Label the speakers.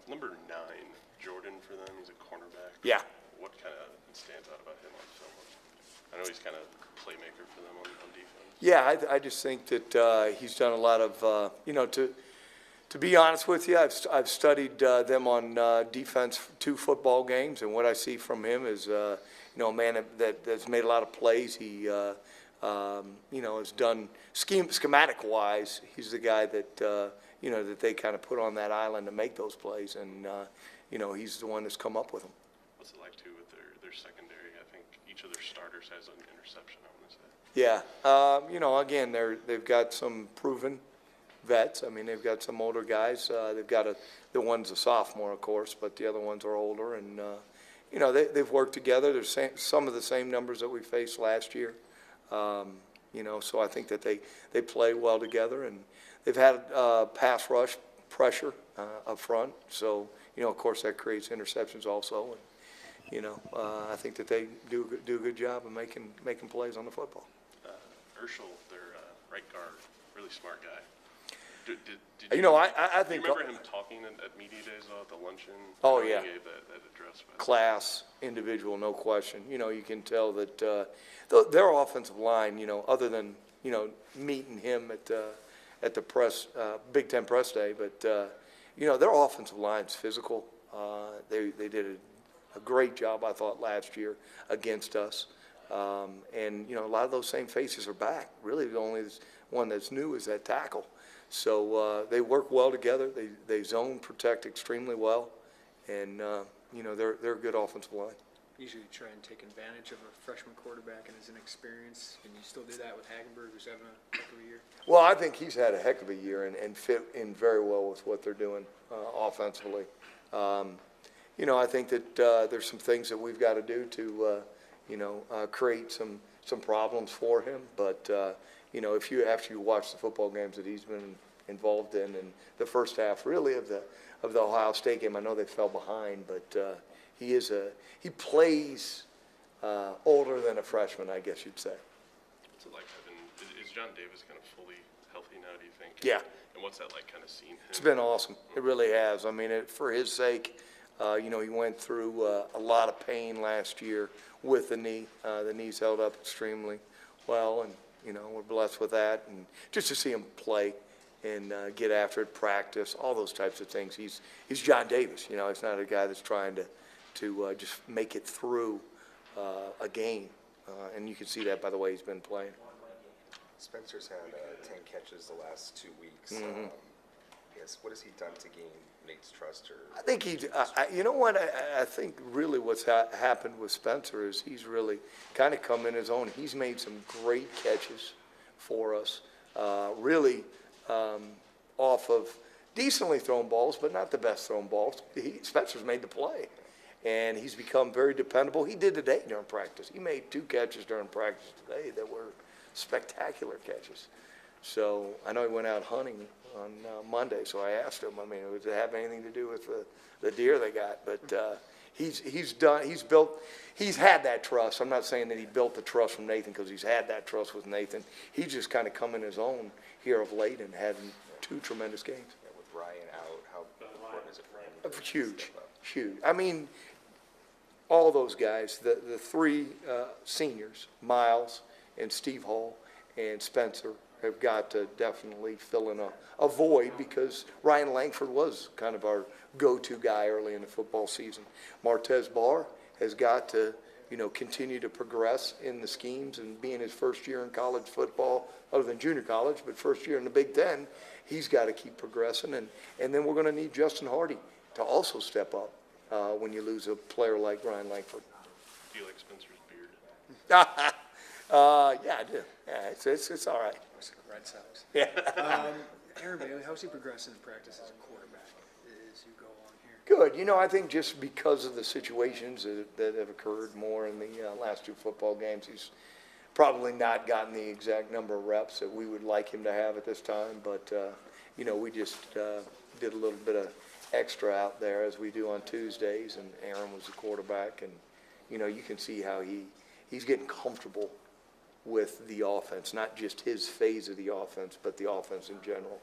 Speaker 1: Number 9, Jordan for them. He's a cornerback.
Speaker 2: Yeah.
Speaker 1: What kind of stands out about him on film? I know he's kind of playmaker for them on defense.
Speaker 2: Yeah, I just think that he's done a lot of, to be honest with you, I've studied them on defense 2 football games, and what I see from him is, a man that's made a lot of plays. He, has done schematic-wise. He's the guy that, that they kind of put on that island to make those plays, and, he's the one that's come up with them.
Speaker 1: What's it like, too, with their secondary? I think each of their starters has an interception, I want to say.
Speaker 2: Yeah, again, they've got some proven vets. I mean, they've got some older guys. They've got the one's a sophomore, of course, but the other ones are older, and they've worked together. There's some of the same numbers that we faced last year. So I think that they play well together, and they've had pass rush pressure up front. So of course, that creates interceptions also, and I think that they do a good job of making plays on the football.
Speaker 1: Urschel, their right guard, really smart guy. Did
Speaker 2: I think.
Speaker 1: You remember him talking at media days at the luncheon?
Speaker 2: Oh, yeah.
Speaker 1: He gave that address.
Speaker 2: Class, individual, no question. You can tell that their offensive line, other than, meeting him at the press, Big Ten press day, but, their offensive line's physical. They did a great job, I thought, last year against us. And, a lot of those same faces are back. Really, the only one that's new is that tackle. So they work well together. They zone protect extremely well, and they're a good offensive line.
Speaker 3: Usually try and take advantage of a freshman quarterback and his inexperience. Can you still do that with Hagenberg, who's having a heck of a year?
Speaker 2: Well, I think he's had a heck of a year and fit in very well with what they're doing offensively. I think that there's some things that we've got to do to create some problems for him, but. After you watch the football games that he's been involved in the first half, really of the Ohio State game, I know they fell behind, but he plays older than a freshman, I guess you'd say.
Speaker 1: What's it like is John Davis kind of fully healthy now, do you think?
Speaker 2: Yeah.
Speaker 1: And what's that like, kind of seeing him?
Speaker 2: It's been awesome. It really has. I mean, for his sake, he went through a lot of pain last year with the knee. The knee's held up extremely well, and we're blessed with that, and just to see him play and get after it, practice, all those types of things. He's John Davis. He's not a guy that's trying to just make it through a game, and you can see that by the way he's been playing.
Speaker 4: Spencer's had 10 catches the last 2 weeks.
Speaker 2: Mm-hmm.
Speaker 4: Yes, what has he done to gain Nate's trust?
Speaker 2: I think I think really what's happened with Spencer is he's really kind of come in his own. He's made some great catches for us, really off of decently thrown balls, but not the best thrown balls. Spencer's made the play, and he's become very dependable. He did today during practice. He made 2 catches during practice today that were spectacular catches. So I know he went out hunting on Monday, so I asked him, does it have anything to do with the deer they got? But he's had that trust. I'm not saying that he built the trust from Nathan, because he's had that trust with Nathan. He's just kind of come in his own here of late and had 2 tremendous games.
Speaker 4: Yeah, with Ryan out, how important is it for him?
Speaker 2: Huge. I mean, all those guys, the 3 seniors, Miles and Steve Hall and Spencer, have got to definitely fill in a void, because Ryan Langford was kind of our go-to guy early in the football season. Martez Barr has got to, continue to progress in the schemes, and being his first year in college football, other than junior college, but first year in the Big Ten, he's got to keep progressing. And then we're going to need Justin Hardy to also step up when you lose a player like Ryan Langford.
Speaker 1: Do you like Spencer's beard?
Speaker 2: Yeah, I do. Yeah, it's all right.
Speaker 3: Red Sox.
Speaker 2: Yeah.
Speaker 3: Aaron Bailey, how's he progressing in practice as a quarterback as you go on here?
Speaker 2: Good. I think just because of the situations that have occurred more in the last 2 football games, he's probably not gotten the exact number of reps that we would like him to have at this time. But, we just did a little bit of extra out there, as we do on Tuesdays, and Aaron was the quarterback. And, you can see how he's getting comfortable with the offense, not just his phase of the offense, but the offense in general.